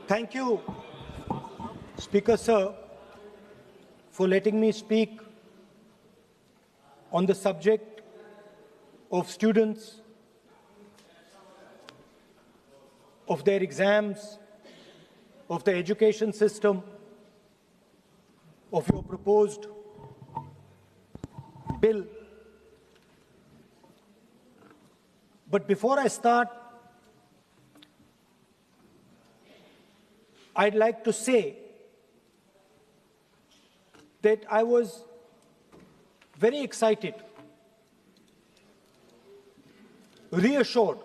Thank you, Speaker Sir, for letting me speak on the subject of students, of their exams, of the education system, of your proposed bill. But before I start, I'd like to say that I was very excited, reassured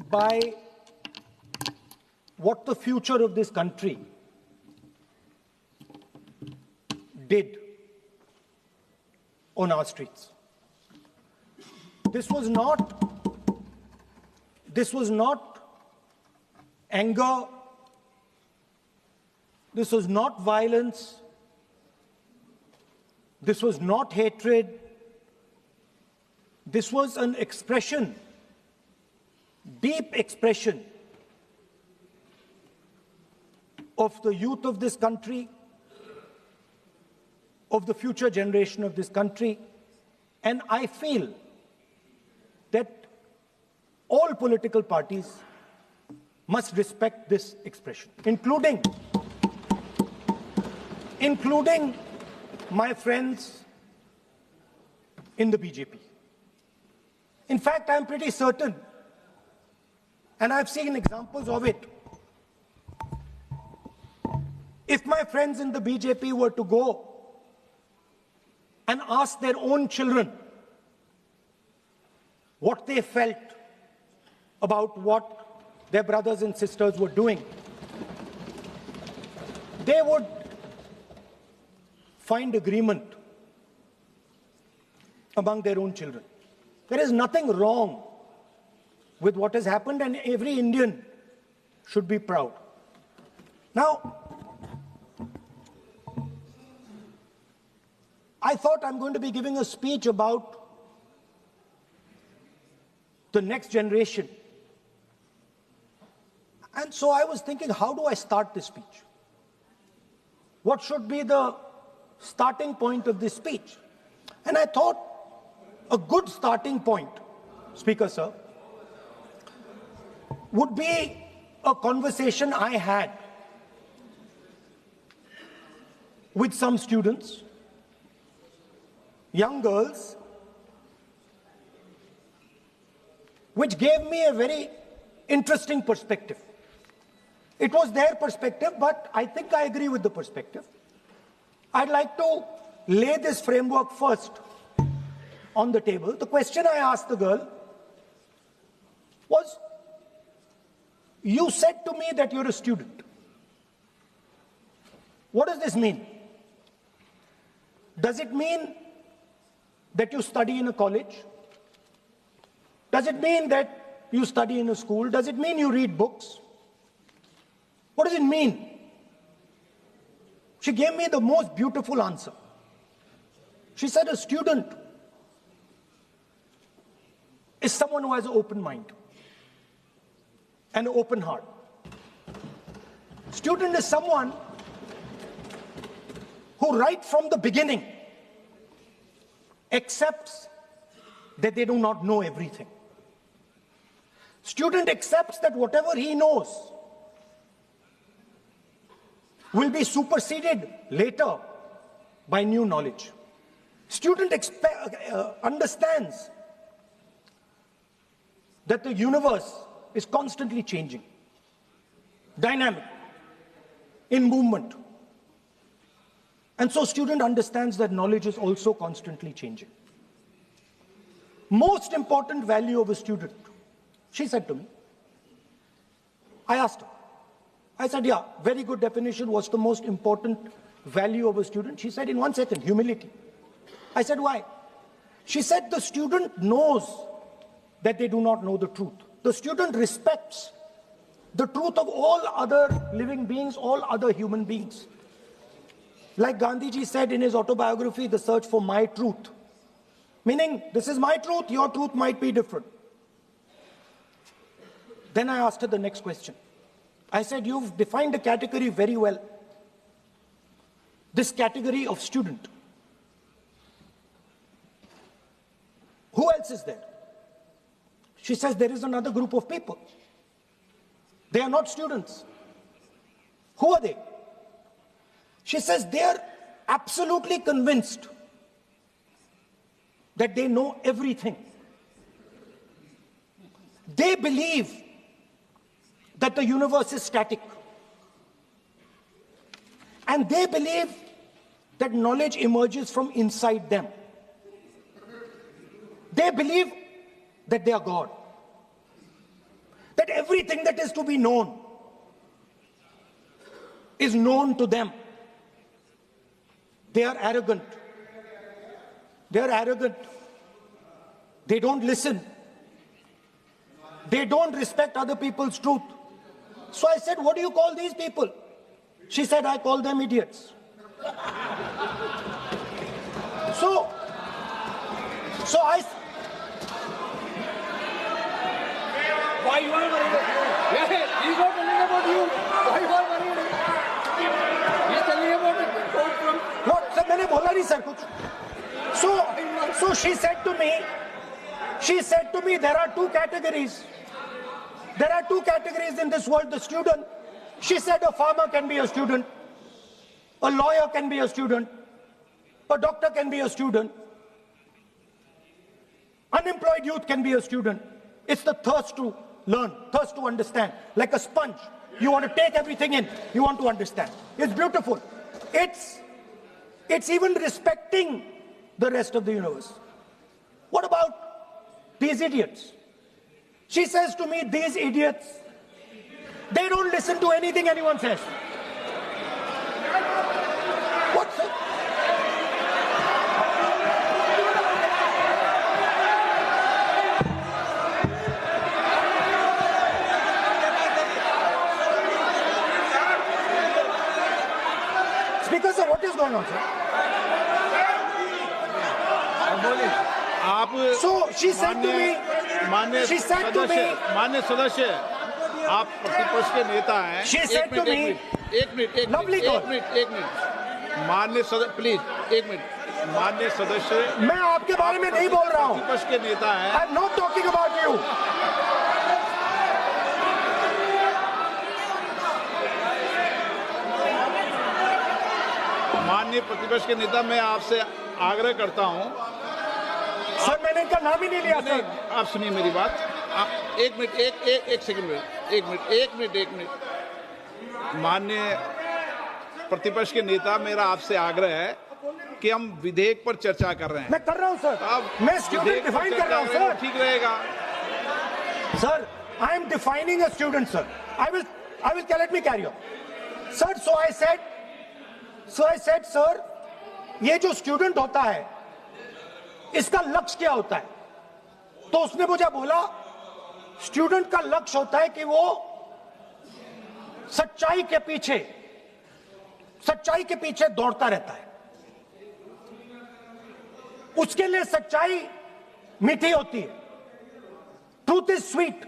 by what the future of this country did on our streets. This was not anger, this was not violence, this was not hatred, this was an expression, deep expression of the youth of this country, of the future generation of this country, and I feel that all political parties must respect this expression, including my friends in the BJP. In fact, I'm pretty certain, and I've seen examples of it, if my friends in the BJP were to go and ask their own children what they felt about what their brothers and sisters were doing, they would find agreement among their own children. There is nothing wrong with what has happened, and every Indian should be proud. Now, I thought I'm going to be giving a speech about the next generation. And so I was thinking, how do I start this speech? What should be the starting point of this speech? And I thought a good starting point, Speaker Sir, would be a conversation I had with some students, young girls, which gave me a very interesting perspective. It was their perspective, but I think I agree with the perspective. I'd like to lay this framework first on the table. The question I asked the girl was, you said to me that you're a student. What does this mean? Does it mean that you study in a college? Does it mean that you study in a school? Does it mean you read books? What does it mean? She gave me the most beautiful answer. She said a student is someone who has an open mind and an open heart. Student is someone who right from the beginning accepts that they do not know everything. Student accepts that whatever he knows will be superseded later by new knowledge. Student understands that the universe is constantly changing, dynamic, in movement. And so student understands that knowledge is also constantly changing. Most important value of a student, she said to me. I asked her. I said, yeah, very good definition. What's the most important value of a student? She said in 1 second, humility. I said, why? She said the student knows that they do not know the truth. The student respects the truth of all other living beings, all other human beings. Like Gandhiji said in his autobiography, the search for my truth. Meaning, this is my truth, your truth might be different. Then I asked her the next question. I said, you've defined a category very well. This category of student. Who else is there? She says, there is another group of people. They are not students. Who are they? She says, they are absolutely convinced that they know everything. They believe that the universe is static. And they believe that knowledge emerges from inside them. They believe that they are God. That everything that is to be known is known to them. They are arrogant. They are arrogant. They don't listen. They don't respect other people's truth. So I said, what do you call these people? She said, I call them idiots. So I... Why you are worried? Yeah, he's not telling about you. Why you are worried? He's telling about the quote from... What? Sir, मैंने बोला नहीं sir कुछ. So she said to me, there are two categories. There are two categories in this world, the student. She said a farmer can be a student. A lawyer can be a student. A doctor can be a student. Unemployed youth can be a student. It's the thirst to learn, thirst to understand. Like a sponge. You want to take everything in. You want to understand. It's beautiful. It's even respecting the rest of the universe. What about these idiots? She says to me, these idiots, they don't listen to anything anyone says. What's it? Speaker sir, what is going on, sir? So she said to me, मान्य सदस्य, आप प्रतिपक्ष के नेता हैं। She said to me, मान्य सदस्य, please एक मिनट, मान्य सदस्य, मैं आपके बारे में नहीं बोल रहा हूँ। प्रतिपक्ष के नेता हैं। I'm not talking about you. माननीय प्रतिपक्ष के नेता, मैं आपसे आग्रह करता हूं। सर मैंने इनका नाम ही नहीं लिया सर। आप सुनिए मेरी बात। एक मिनट, एक सेकंड में, एक मिनट। माननीय प्रतिपक्ष के नेता, मेरा आपसे आग्रह है कि हम विधेयक पर चर्चा कर रहे हैं। मैं कर रहा हूं सर। मैं स्टूडेंट डिफाइन कर रहा हूं सर। ठीक रहेगा। Sir, I am defining a student, sir. I will let me carry on. Sir, so I said, sir, ये जो स्टूडेंट होता है, इसका लक्ष्य क्या होता है? तो उसने मुझे बोला, स्टूडेंट का लक्ष्य होता है कि वो सच्चाई के पीछे दौड़ता रहता है। उसके लिए सच्चाई मीठी होती है। Truth is sweet.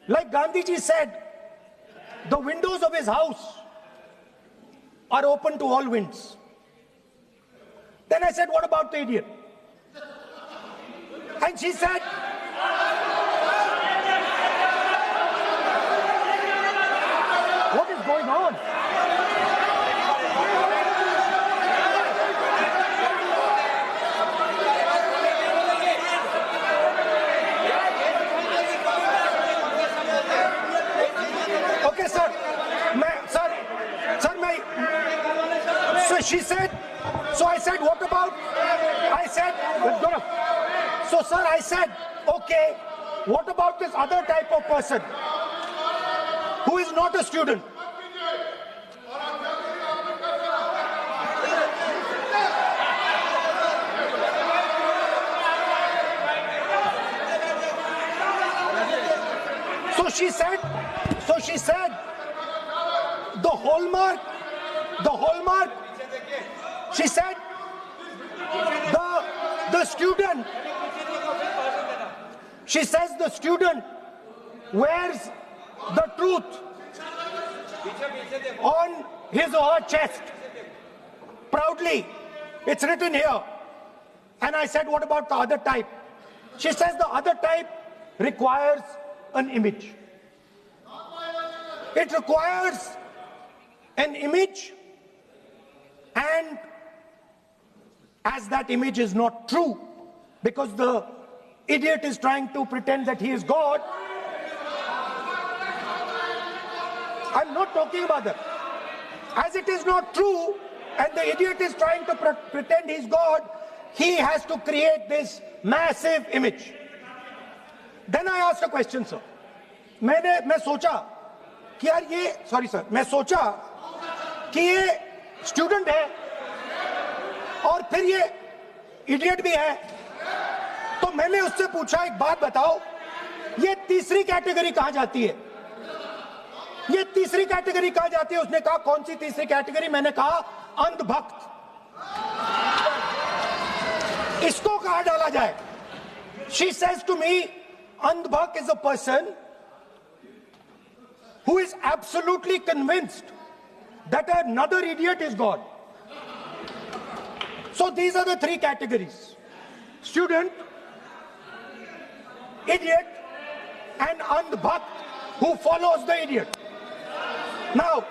Like Gandhiji said, the windows of his house are open to all winds. Then I said, what about the idiot? And she said, what is going on? Okay, sir. So she said, so I said, what about? I said, so sir, I said, okay, what about this other type of person who is not a student? So she said, the hallmark, she said, the student, she says the student wears the truth on his or her chest proudly. It's written here. And I said, what about the other type? She says the other type requires an image. It requires an image, and as that image is not true, because the idiot is trying to pretend that he is God. I'm not talking about that. As it is not true, and the idiot is trying to pretend he's God, he has to create this massive image. Then I asked a question, sir. मैं सोचा कि यार ये, sorry sir, मैं सोचा कि ये student है और फिर ये इडियट भी है, तो मैंने उससे पूछा, एक बात बताओ, ये तीसरी कैटेगरी कहां जाती है? ये तीसरी कैटेगरी कहां जाती है? उसने कहा, कौन सी तीसरी कैटेगरी? मैंने कहा, अंधभक्त। इसको कहां डाला जाए? She says to me, अंधभक्त is a person who is absolutely convinced that another idiot is God. So these are the three categories: student, idiot, and andhbhakt who follows the idiot. Now,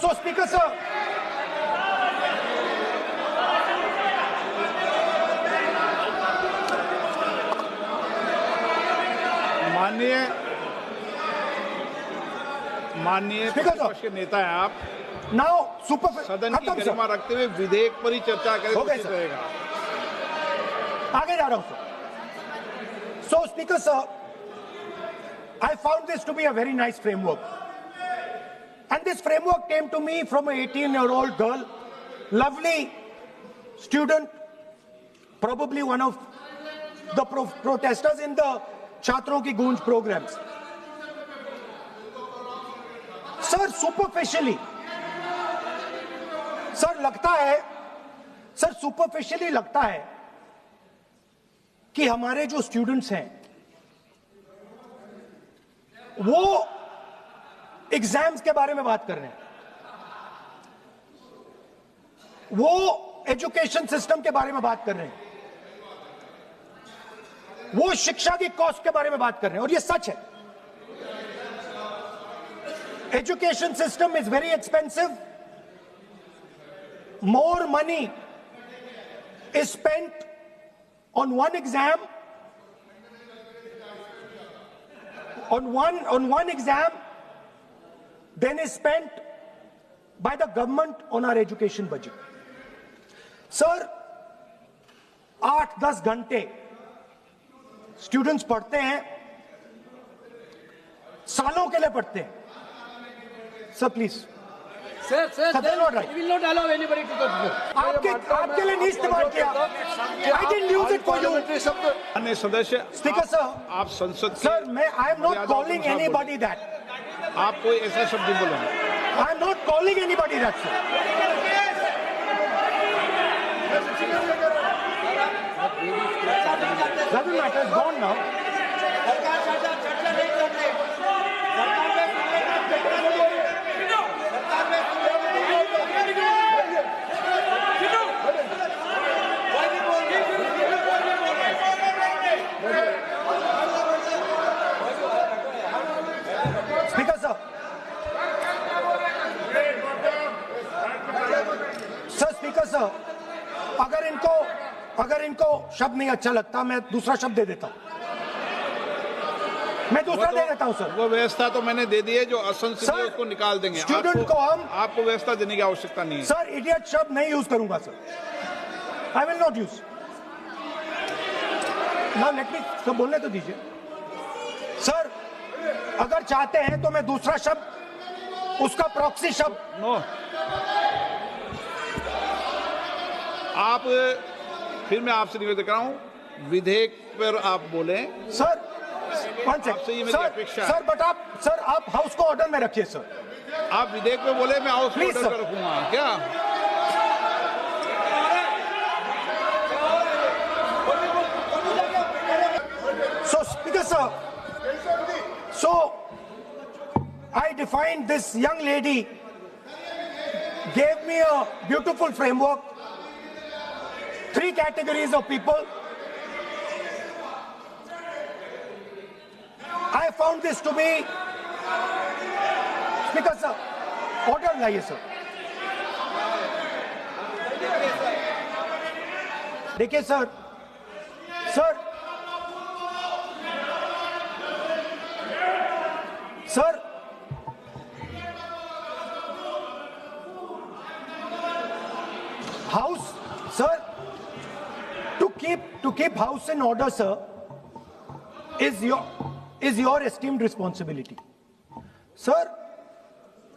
so Speaker sir, माननीय प्रतिपक्ष के नेता हैं आप। now super सदन की गरिमा रखते हुए विधेयक पर ही चर्चा करें तो उचित रहेगा। आगे जा रहा हूं sir. So Speaker sir, I found this to be a very nice framework, and this framework came to me from an 18-year-old girl, lovely student, probably one of the protesters in the छात्रों की गूंज programs. Sir superficially, sir लगता है, sir superficially लगता है कि हमारे जो स्टूडेंट्स हैं वो एग्जाम्स के बारे में बात कर रहे हैं, वो एजुकेशन सिस्टम के बारे में बात कर रहे हैं, वो शिक्षा की कॉस्ट के बारे में बात कर रहे हैं, और ये सच है। Education system is very expensive. More money is spent on one exam, on one exam, than is spent by the government on our education budget. Sir, 8-10 घंटे स्टूडेंट्स पढ़ते हैं, सालों के लिए पढ़ते हैं। Sir, please. Sir, they're not right. We will not allow anybody to go. आपके लिए नहीं इस्तेमाल किया। I didn't use it for you. अन्य सदस्य, Speaker sir, आप संसद sir, I am not calling anybody that. आप कोई ऐसा शब्द नहीं बोलेंगे। I am not calling anybody that, sir. Doesn't matter, it's gone now. Speaker sir. Sir, Speaker sir, अगर इनको शब्द नहीं अच्छा लगता, मैं दूसरा शब्द दे देता हूं। मैं दूसरा दे देता हूं सर। वो व्यवस्था तो मैंने दे दी है, जो असंसदीय उसको निकाल देंगे। स्टूडेंट को हम, आपको व्यवस्था देने की आवश्यकता नहीं है। सर इडियट शब्द नहीं यूज करूंगा sir. I will not use. Now let me सब बोलने तो दीजिए सर। अगर चाहते हैं तो मैं दूसरा शब्द, उसका प्रॉक्सी शब्द। नो, आप फिर मैं आपसे निवेदन कर रहा हूं, विधेयक पर आप बोलें। सर वन आपसे ये सेकंड मेरी अपेक्षा है। सर बट आप हाउस को ऑर्डर में रखिए सर। आप विधेयक में बोले मैं हाउस Please, ऑर्डर sir. पे रखूंगा क्या? So, Speaker sir, so I defined this young lady, gave me a beautiful framework, 3 categories of people. I found this to be, Speaker sir, order लाइए sir. देखिए sir, sir house, sir, to keep house in order, sir, is your esteemed responsibility. Sir,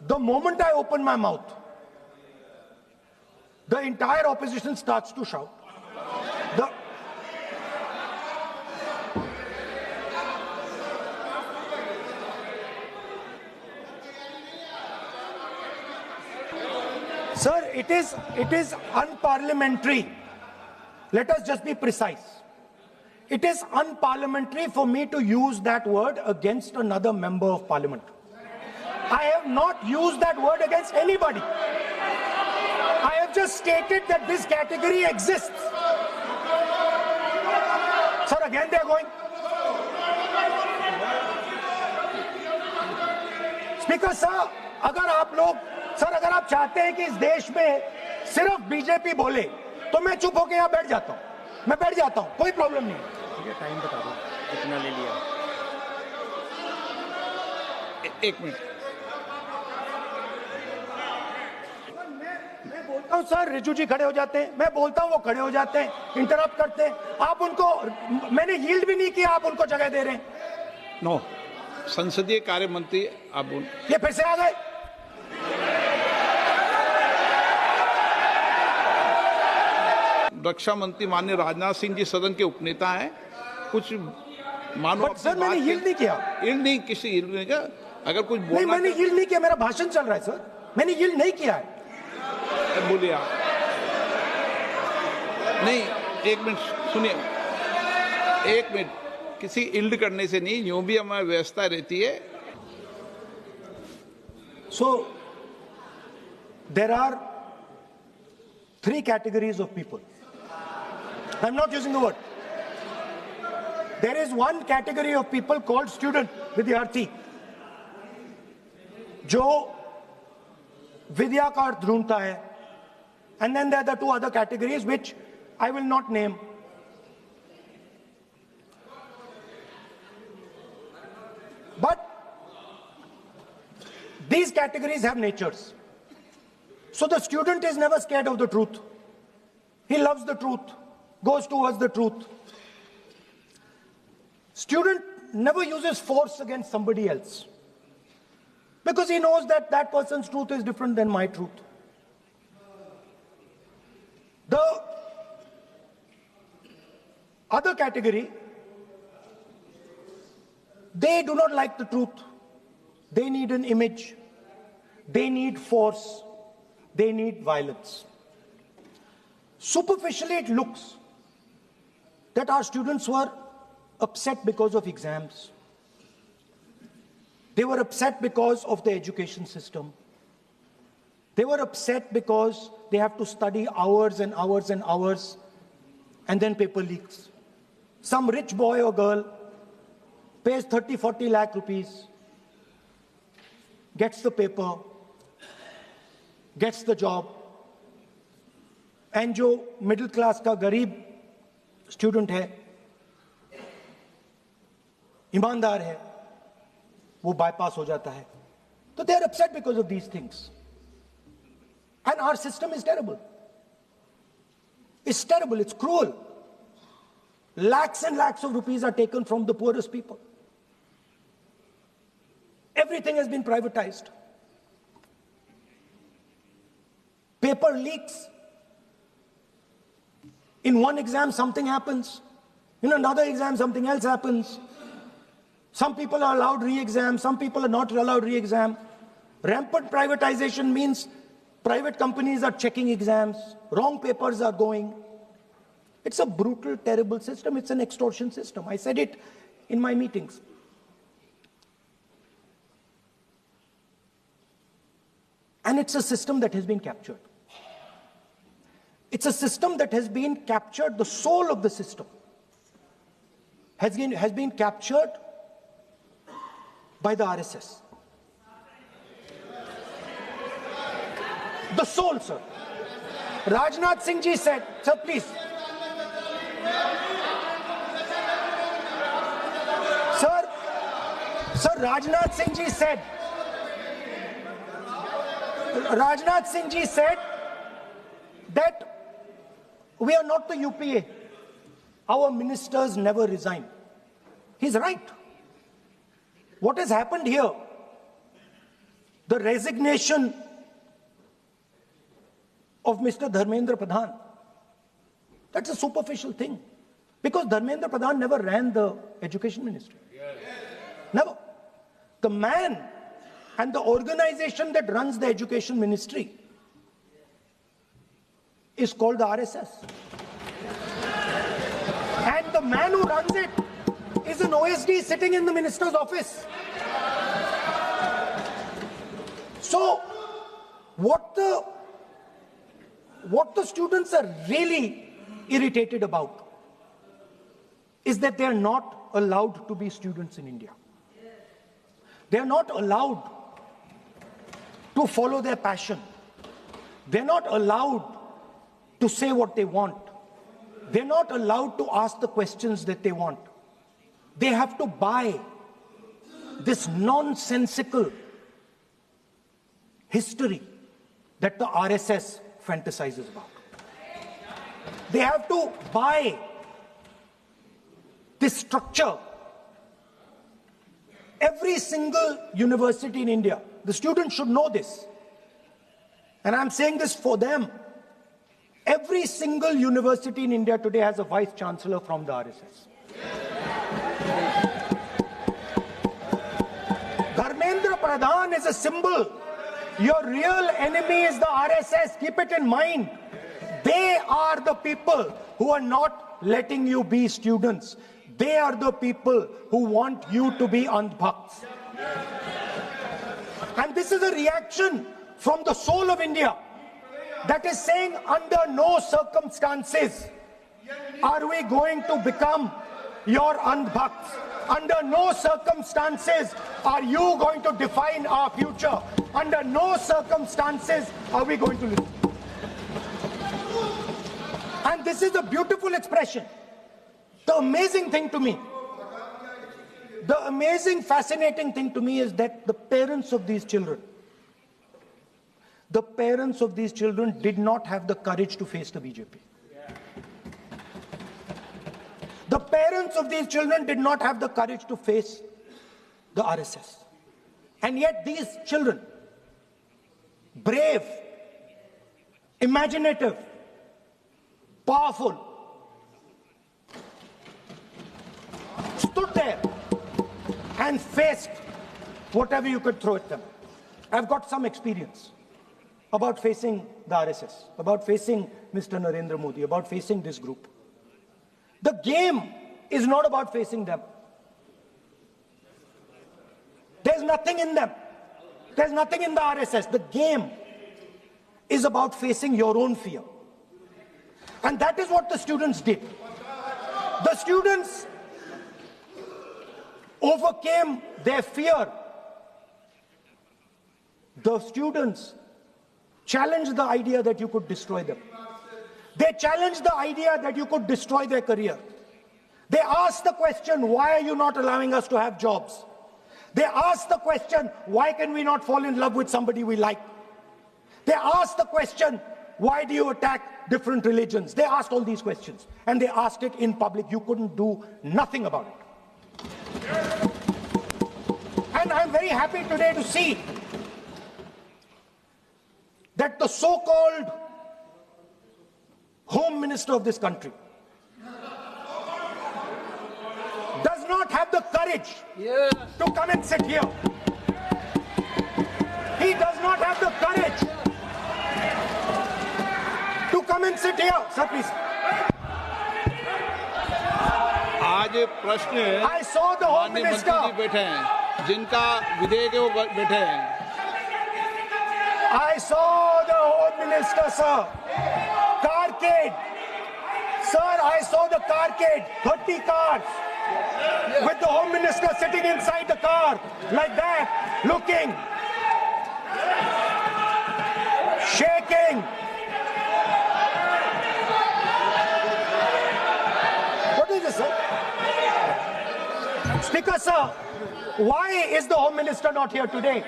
the moment I open my mouth, the entire opposition starts to shout. Sir, it is unparliamentary. Let us just be precise. It is unparliamentary for me to use that word against another member of parliament. I have not used that word against anybody. I have just stated that this category exists. Sir, again they are going. Speaker sir, अगर आप चाहते हैं कि इस देश में सिर्फ BJP बोले तो मैं चुप होकर यहाँ बैठ जाता हूँ, कोई प्रॉब्लम नहीं। टाइम बता दो कितना ले लिया। एक मिनट। मैं बोलता हूँ सर, रिजू जी खड़े हो जाते हैं, मैं बोलता हूँ वो खड़े हो जाते हैं, इंटरप्ट करते हैं। आप उनको, मैंने यील्ड भी नहीं किया, आप उनको जगह दे रहे हैं। नो, संसदीय कार्य मंत्री आप ये फिर से आ गए। रक्षा मंत्री माननीय राजनाथ सिंह जी सदन के उपनेता हैं, कुछ मानो सर मैंने यील्ड नहीं किया। यील्ड नहीं, किसी यील्ड नहीं किया। अगर कुछ बोलना नहीं, मैंने यील्ड नहीं किया, मेरा भाषण चल रहा है सर, मैंने यील्ड नहीं किया है। बोलिए आप। नहीं, एक मिनट सुनिए, एक मिनट। किसी यील्ड करने से नहीं, यूं भी हमारी व्यवस्था रहती है। So there are 3 categories of people. I'm not using the word. There is one category of people called student, विद्यार्थी, जो विद्या का अर्थ ढूंढता है. And then there are the 2 other categories which I will not name. But these categories have natures. So the student is never scared of the truth. He loves the truth, goes towards the truth. Student never uses force against somebody else, because he knows that that person's truth is different than my truth. The other category, they do not like the truth. They need an image. They need force. They need violence. Superficially, it looks that our students were upset because of exams. They were upset because of the education system. They were upset because they have to study hours and hours and hours, and then paper leaks. Some rich boy or girl pays 30-40 lakh rupees, gets the paper, gets the job, and जो middle class का गरीब student है, ईमानदार है, वो bypass हो जाता है. So they are upset because of these things. And our system is terrible. It's terrible, it's cruel. Lakhs and lakhs of rupees are taken from the poorest people. Everything has been privatized. Paper leaks. In one exam, something happens. In another exam, something else happens. Some people are allowed re-exam, some people are not allowed re-exam. Rampant privatization means private companies are checking exams, wrong papers are going. It's a brutal, terrible system. It's an extortion system. I said it in my meetings. And it's a system that has been captured. It's a system that has been captured, the soul of the system has been captured by the RSS. The soul, sir. Rajnath Singh ji said, sir, please. Sir, Rajnath Singh ji said, that we are not the UPA. Our ministers never resign. He's right. What has happened here? The resignation of Mr. Dharmendra Pradhan, that's a superficial thing. Because Dharmendra Pradhan never ran the education ministry. Never. The man and the organization that runs the education ministry is called the RSS. And the man who runs it is an OSD sitting in the minister's office. So, what the students are really irritated about is that they are not allowed to be students in India. They are not allowed to follow their passion. They're not allowed to say what they want. They're not allowed to ask the questions that they want. They have to buy this nonsensical history that the RSS fantasizes about. They have to buy this structure. Every single university in India, the students should know this, and I'm saying this for them. Every single university in India today has a vice chancellor from the RSS. Dharmendra Pradhan is a symbol. Your real enemy is the RSS. Keep it in mind. They are the people who are not letting you be students. They are the people who want you to be andhbhakts. And this is a reaction from the soul of India that is saying, under no circumstances are we going to become your andhbhakts. Under no circumstances are you going to define our future. Under no circumstances are we going to listen. And this is a beautiful expression. The amazing thing to me, the amazing, fascinating thing to me is that the parents of these children did not have the courage to face the BJP. The parents of these children did not have the courage to face the RSS. And yet these children, brave, imaginative, powerful, stood there and faced whatever you could throw at them. I've got some experience about facing the RSS, about facing Mr. Narendra Modi, about facing this group. The game is not about facing them. There's nothing in them. There's nothing in the RSS. The game is about facing your own fear. And that is what the students did. The students overcame their fear. The students challenged the idea that you could destroy them. They challenged the idea that you could destroy their career. They asked the question, why are you not allowing us to have jobs? They asked the question, why can we not fall in love with somebody we like? They asked the question, why do you attack different religions? They asked all these questions, and they asked it in public. You couldn't do nothing about it. And I'm very happy today to see that the so-called Home Minister of this country does not have the courage courage Yes. to come and sit here. He does not have the courage to come and sit here. Sir, please. आज प्रश्न I saw the Home माननीय मंत्री Minister. जी बैठे हैं, जिनका विधेयक है वो बैठे हैं। I saw the Home Minister, sir. Carcade. Sir, I saw the carcade. 30 cars. With the Home Minister sitting inside the car. Like that. Looking. Shaking. What is this, sir? Speaker, sir, why is the Home Minister not here today?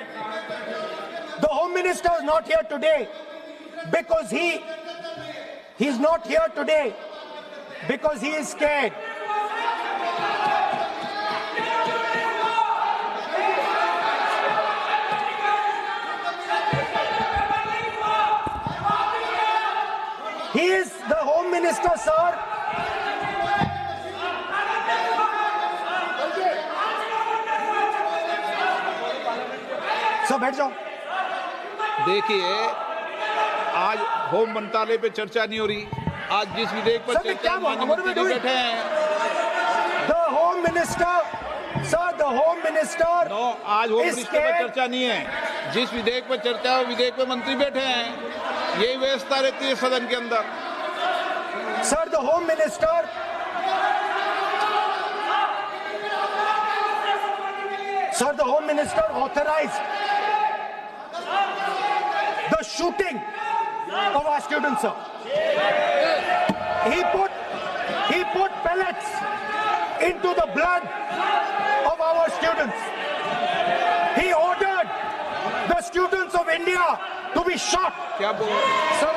The Home Minister is not here today because he's not here today because he is scared. He is the Home Minister, sir. Sir, बैठ जाओ. देखिए, आज home मंत्रालय पे चर्चा नहीं हो रही। आज जिस विधेयक पर सर, मैं चर्चा क्या बोलूं? माननीय What am I मंत्री जी doing? बैठे हैं। The Home Minister, sir, the Home Minister. No, आज होम is मिनिस्टर पर scared. चर्चा नहीं है। जिस विधेयक पर चर्चा है, वो विधेयक पे मंत्री बैठे हैं। यही व्यवस्था रहती है सदन के अंदर। Sir, the Home Minister. Sir, the Home Minister authorized the shooting of our students, sir. He put pellets into the blood of our students. He ordered the students of India to be shot. क्या बोल रहे हैं? Sir,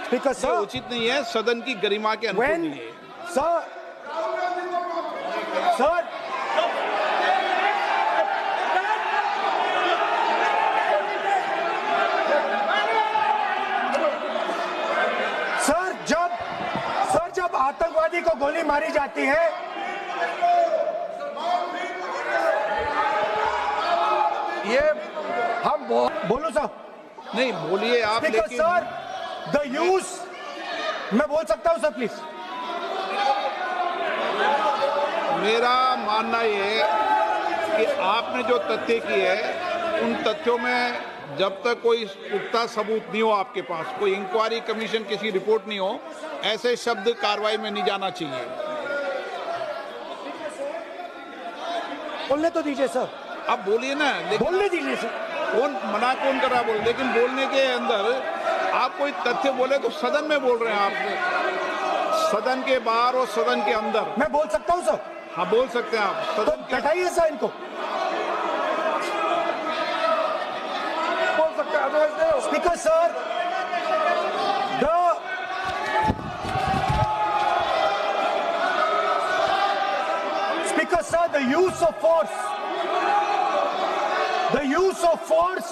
Speaker, ये sir, उचित नहीं है, सदन की गरिमा के अनुकूल when, नहीं है। sir, सर, जब आतंकवादी को गोली मारी जाती है, ये हम बोलो सर. नहीं बोलिए आप, Speaker, लेकिन sir, the use, मैं बोल सकता हूं सर प्लीज. मेरा मानना ये है कि आपने जो तथ्य किए हैं, उन तथ्यों में जब तक कोई पुख्ता सबूत नहीं हो आपके पास, कोई इंक्वायरी कमीशन किसी रिपोर्ट नहीं हो, ऐसे शब्द कार्रवाई में नहीं जाना चाहिए। बोलने तो दीजिए सर, अब बोलिए ना, लेकिन बोलने दीजिए सर. कौन कर रहा बोल, लेकिन बोलने के अंदर आप कोई तथ्य बोले तो सदन में बोल रहे हैं आप, सदन के बाहर और सदन के अंदर। मैं बोल सकता हूं सर. हाँ बोल सकते हैं आप, तो सदन के बैठाइए सर इनको. बोल सकते हैं। Speaker, sir, the use of force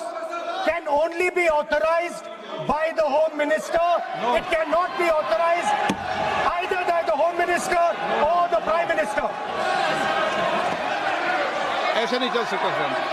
can only be authorized by the Home Minister. No. It cannot be authorized either by the Home Minister or the Prime Minister. ऐसे नहीं चल सकता सर।